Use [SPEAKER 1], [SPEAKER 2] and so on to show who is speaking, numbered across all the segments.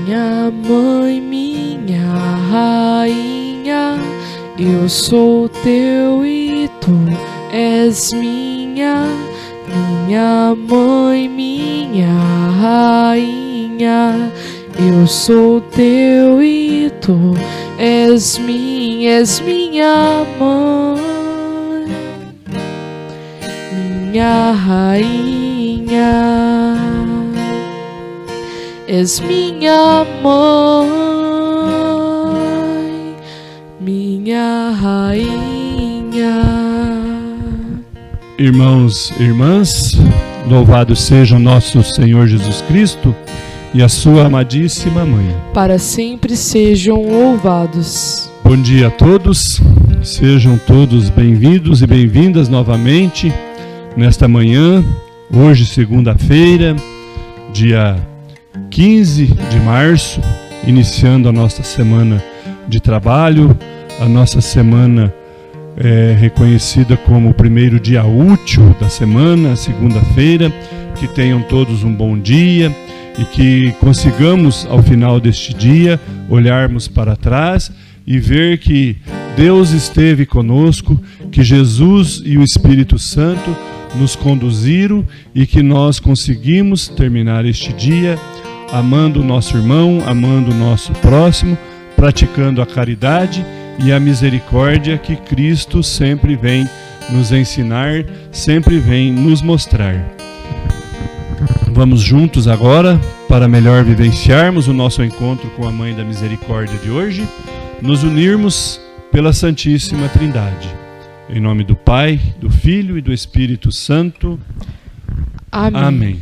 [SPEAKER 1] Minha mãe, minha rainha, eu sou teu e tu és minha. Minha mãe, minha rainha, eu sou teu e tu és minha mãe, minha rainha, és minha mãe, minha rainha.
[SPEAKER 2] Irmãos e irmãs, louvado seja o nosso Senhor Jesus Cristo e a sua amadíssima Mãe.
[SPEAKER 1] Para sempre sejam louvados.
[SPEAKER 2] Bom dia a todos, sejam todos bem-vindos e bem-vindas novamente nesta manhã, hoje segunda-feira, dia 15 de março, iniciando a nossa semana de trabalho, a nossa semana reconhecida como o primeiro dia útil da semana, segunda-feira. Que tenham todos um bom dia e que consigamos, ao final deste dia, olharmos para trás e ver que Deus esteve conosco, que Jesus e o Espírito Santo nos conduziram e que nós conseguimos terminar este dia amando o nosso irmão, amando o nosso próximo, praticando a caridade e a misericórdia que Cristo sempre vem nos ensinar, sempre vem nos mostrar. Vamos juntos agora, para melhor vivenciarmos o nosso encontro com a Mãe da Misericórdia de hoje, nos unirmos pela Santíssima Trindade. Em nome do Pai, do Filho e do Espírito Santo.
[SPEAKER 1] Amém.
[SPEAKER 2] Amém.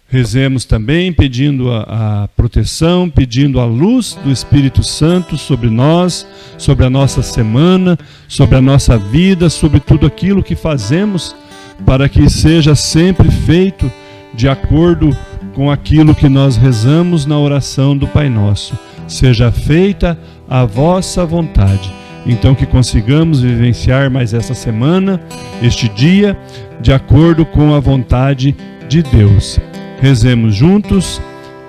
[SPEAKER 2] Rezemos também pedindo a proteção, pedindo a luz do Espírito Santo sobre nós, sobre a nossa semana, sobre a nossa vida, sobre tudo aquilo que fazemos, para que seja sempre feito de acordo com aquilo que nós rezamos na oração do Pai Nosso. Seja feita a vossa vontade. Então que consigamos vivenciar mais essa semana, este dia, de acordo com a vontade de Deus. Rezemos juntos.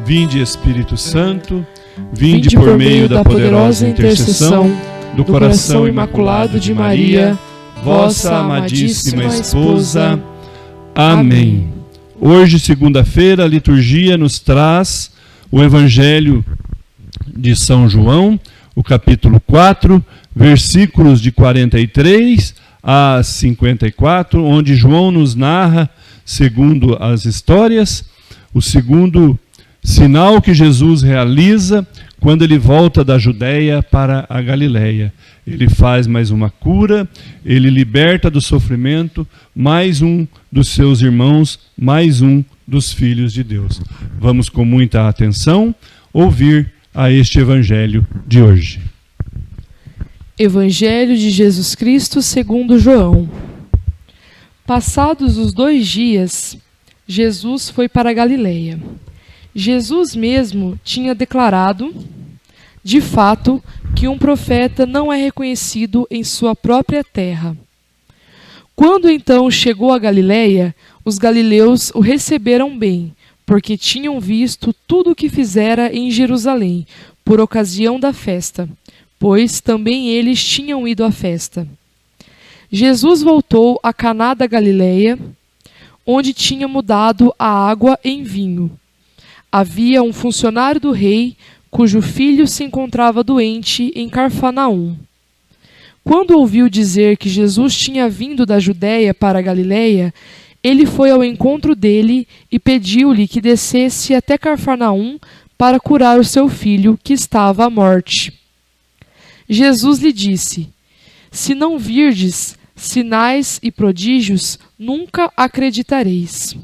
[SPEAKER 2] Vinde, Espírito Santo, vinde por meio da poderosa intercessão do coração imaculado de Maria, vossa amadíssima esposa. Amém. Hoje, segunda-feira, a liturgia nos traz o Evangelho de São João, o capítulo 4, versículos de 43 a 54, onde João nos narra, segundo as histórias, o segundo sinal que Jesus realiza quando ele volta da Judéia para a Galileia. Ele faz mais uma cura, ele liberta do sofrimento mais um dos seus irmãos, mais um dos filhos de Deus. Vamos com muita atenção ouvir a este Evangelho de hoje.
[SPEAKER 1] Evangelho de Jesus Cristo segundo João. Passados os 2 dias, Jesus foi para a Galileia. Jesus mesmo tinha declarado, de fato, que um profeta não é reconhecido em sua própria terra. Quando então chegou a Galileia, os galileus o receberam bem, porque tinham visto tudo o que fizera em Jerusalém, por ocasião da festa, pois também eles tinham ido à festa. Jesus voltou a Caná da Galileia, onde tinha mudado a água em vinho. Havia um funcionário do rei, cujo filho se encontrava doente em Cafarnaum. Quando ouviu dizer que Jesus tinha vindo da Judéia para a Galileia, ele foi ao encontro dele e pediu-lhe que descesse até Cafarnaum para curar o seu filho, que estava à morte. Jesus lhe disse: se não virdes sinais e prodígios, nunca acreditareis.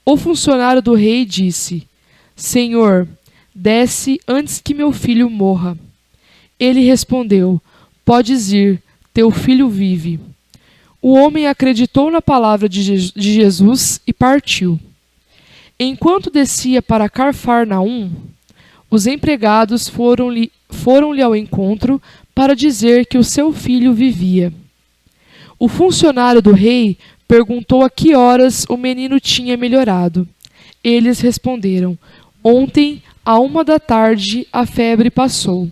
[SPEAKER 1] O funcionário do rei disse: Senhor, desce antes que meu filho morra. Ele respondeu: podes ir, teu filho vive. O homem acreditou na palavra de Jesus e partiu. Enquanto descia para Cafarnaum, os empregados foram-lhe ao encontro para dizer que o seu filho vivia. O funcionário do rei perguntou a que horas o menino tinha melhorado. Eles responderam: ontem, À 1 da tarde, a febre passou.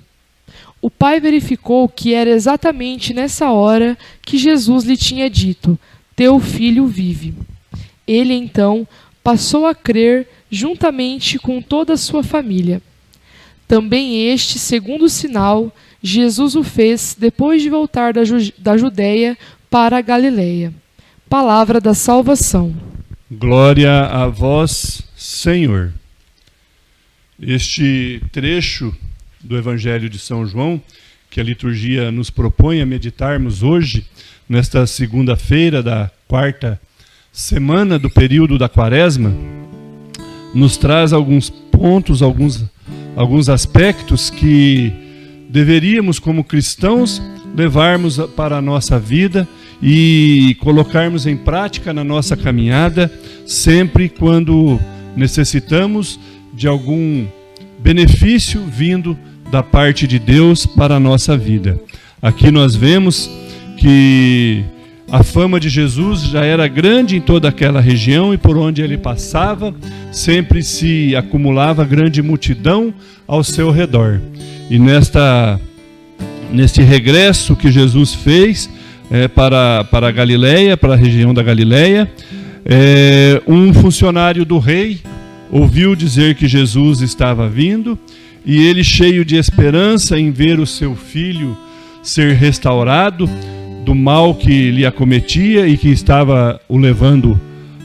[SPEAKER 1] O pai verificou que era exatamente nessa hora que Jesus lhe tinha dito: teu filho vive. Ele então passou a crer juntamente com toda a sua família. Também este segundo sinal, Jesus o fez depois de voltar da Judeia para a Galileia. Palavra da salvação.
[SPEAKER 2] Glória a vós, Senhor. Este trecho do Evangelho de São João, que a liturgia nos propõe a meditarmos hoje, nesta segunda-feira da quarta semana do período da Quaresma, nos traz alguns pontos, alguns aspectos que deveríamos, como cristãos, levarmos para a nossa vida e colocarmos em prática na nossa caminhada, sempre quando necessitamos de algum benefício vindo da parte de Deus para a nossa vida. Aqui nós vemos que a fama de Jesus já era grande em toda aquela região e por onde ele passava, sempre se acumulava grande multidão ao seu redor. E neste regresso que Jesus fez para a Galileia, para a região da Galileia, um funcionário do rei ouviu dizer que Jesus estava vindo e ele, cheio de esperança em ver o seu filho ser restaurado do mal que lhe acometia e que estava o levando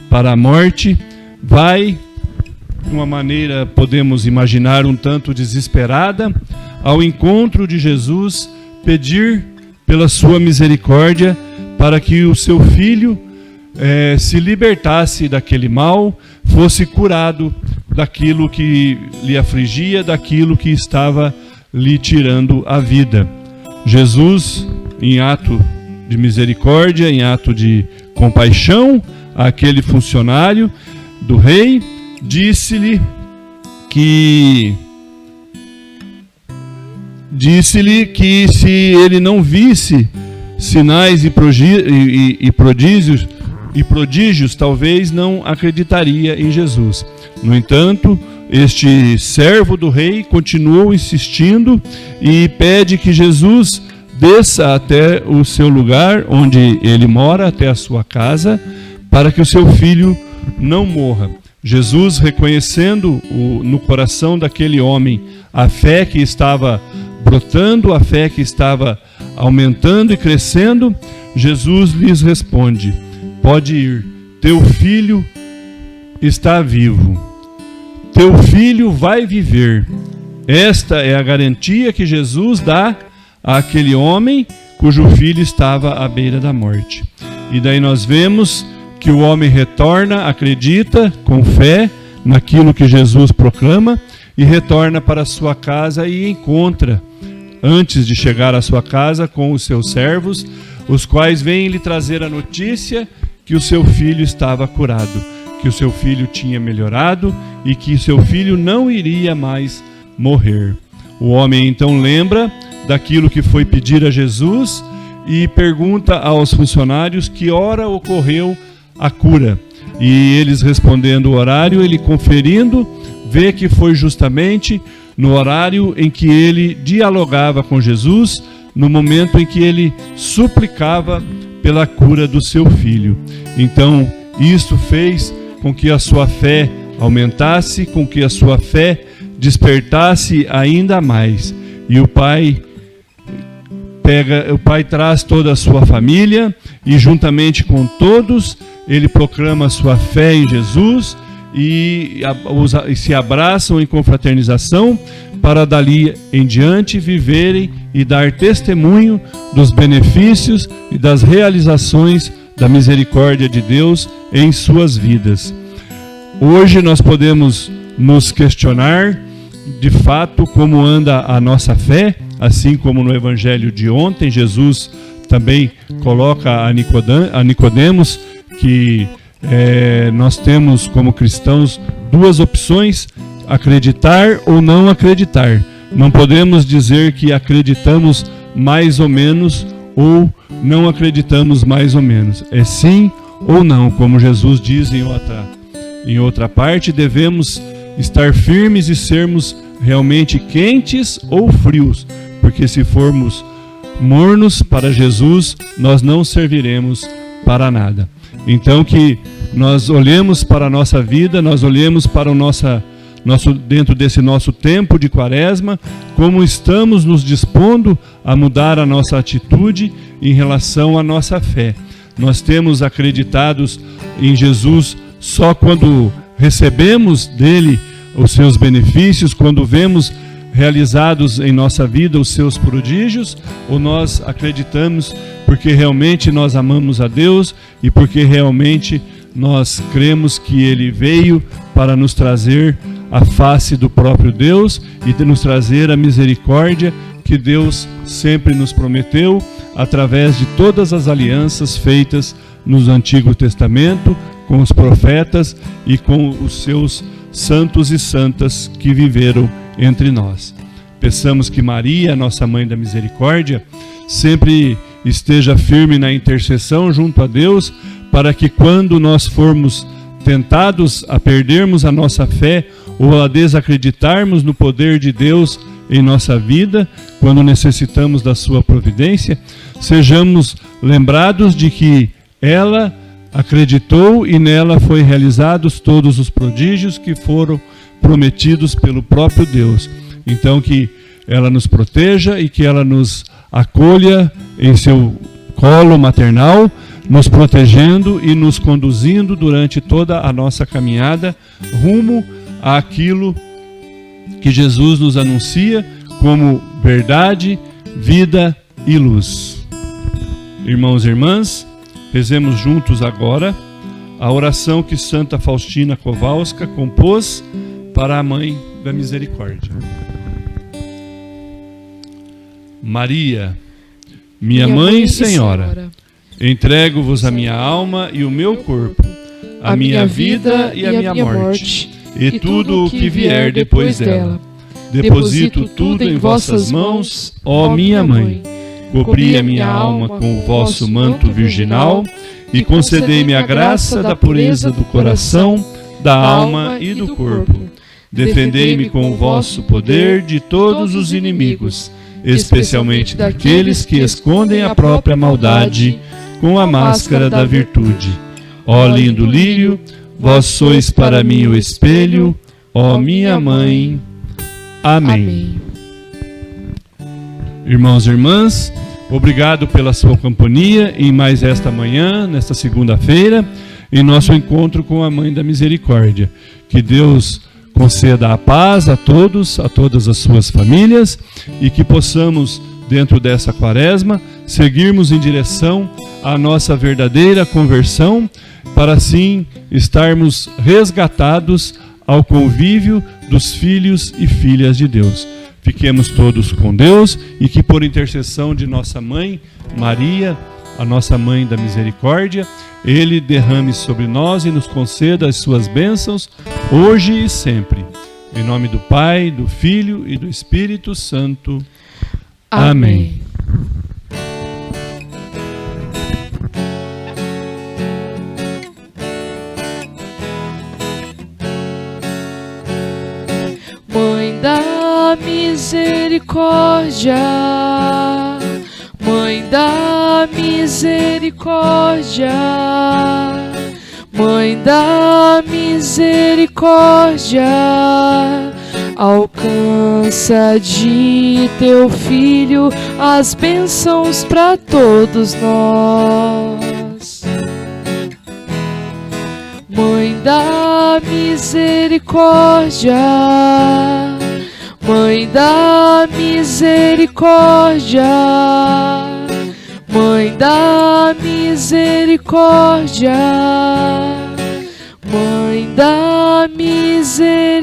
[SPEAKER 2] para a morte, vai, de uma maneira, podemos imaginar, um tanto desesperada, ao encontro de Jesus, pedir pela sua misericórdia para que o seu filho se libertasse daquele mal, fosse curado daquilo que lhe afligia, daquilo que estava lhe tirando a vida. Jesus, em ato de misericórdia, em ato de compaixão, àquele funcionário do rei, disse-lhe que se ele não visse sinais e prodígios, talvez não acreditaria em Jesus. No entanto, este servo do rei continuou insistindo e pede que Jesus desça até o seu lugar onde ele mora, até a sua casa, para que o seu filho não morra. Jesus, reconhecendo no coração daquele homem a fé que estava brotando, a fé que estava aumentando e crescendo, Jesus lhes responde: pode ir, teu filho está vivo, teu filho vai viver. Esta é a garantia que Jesus dá àquele homem cujo filho estava à beira da morte. E daí nós vemos que o homem retorna, acredita com fé naquilo que Jesus proclama e retorna para sua casa e encontra, antes de chegar à sua casa, com os seus servos, os quais vêm lhe trazer a notícia que o seu filho estava curado, que o seu filho tinha melhorado e que o seu filho não iria mais morrer. O homem então lembra daquilo que foi pedir a Jesus e pergunta aos funcionários que hora ocorreu a cura. E eles respondendo o horário, ele conferindo, vê que foi justamente no horário em que ele dialogava com Jesus, no momento em que ele suplicava pela cura do seu filho. Então, isso fez com que a sua fé aumentasse, com que a sua fé despertasse ainda mais. E o pai traz toda a sua família e juntamente com todos ele proclama a sua fé em Jesus e se abraçam em confraternização para dali em diante viverem e dar testemunho dos benefícios e das realizações da misericórdia de Deus em suas vidas. Hoje nós podemos nos questionar de fato como anda a nossa fé, assim como no Evangelho de ontem Jesus também coloca a Nicodemos que nós temos como cristãos duas opções: acreditar ou não acreditar. Não podemos dizer que acreditamos mais ou menos ou não acreditamos mais ou menos. É sim ou não, como Jesus diz em outra parte. Devemos estar firmes e sermos realmente quentes ou frios, porque se formos mornos para Jesus, nós não serviremos para nada. Então que nós olhemos para a nossa vida, nós olhemos para dentro desse nosso tempo de quaresma, como estamos nos dispondo a mudar a nossa atitude em relação à nossa fé. Nós temos acreditados em Jesus só quando recebemos dele os seus benefícios, quando vemos realizados em nossa vida os seus prodígios, ou nós acreditamos porque realmente nós amamos a Deus e porque realmente nós cremos que ele veio para nos trazer a face do próprio Deus e de nos trazer a misericórdia que Deus sempre nos prometeu através de todas as alianças feitas no Antigo Testamento com os profetas e com os seus santos e santas que viveram entre nós. Peçamos que Maria, nossa Mãe da Misericórdia, sempre esteja firme na intercessão junto a Deus, para que quando nós formos tentados a perdermos a nossa fé ou a desacreditarmos no poder de Deus em nossa vida, quando necessitamos da sua providência, sejamos lembrados de que ela acreditou e nela foi realizados todos os prodígios que foram prometidos pelo próprio Deus. Então que ela nos proteja e que ela nos acolha em seu colo maternal, nos protegendo e nos conduzindo durante toda a nossa caminhada rumo àquilo que Jesus nos anuncia como verdade, vida e luz. Irmãos e irmãs, rezemos juntos agora a oração que Santa Faustina Kowalska compôs para a Mãe da Misericórdia. Maria, minha Mãe e Senhora, entrego-vos a minha alma e o meu corpo, a minha vida e a minha morte, e tudo o que vier depois dela. Deposito tudo em vossas mãos, ó minha Mãe. Cobri a minha alma com o vosso manto virginal e concedei-me a graça da pureza do coração, da alma e do corpo. Defendei-me com o vosso poder de todos os inimigos, especialmente daqueles que escondem a própria maldade com a máscara da virtude. Ó lindo lírio, vós sois para mim o espelho, ó minha Mãe. Amém. Irmãos e irmãs, obrigado pela sua companhia em mais esta manhã, nesta segunda-feira, em nosso encontro com a Mãe da Misericórdia. Que Deus conceda a paz a todos, a todas as suas famílias, e que possamos, dentro dessa quaresma, seguirmos em direção à nossa verdadeira conversão, para assim estarmos resgatados ao convívio dos filhos e filhas de Deus. Fiquemos todos com Deus e que por intercessão de nossa Mãe, Maria, a nossa Mãe da Misericórdia, Ele derrame sobre nós e nos conceda as suas bênçãos, hoje e sempre. Em nome do Pai, do Filho e do Espírito Santo. Amém.
[SPEAKER 1] Mãe da Misericórdia, Mãe da Misericórdia, Mãe da Misericórdia, alcança de teu Filho as bênçãos para todos nós. Mãe da Misericórdia, Mãe da Misericórdia, Mãe da Misericórdia, Mãe da Misericórdia.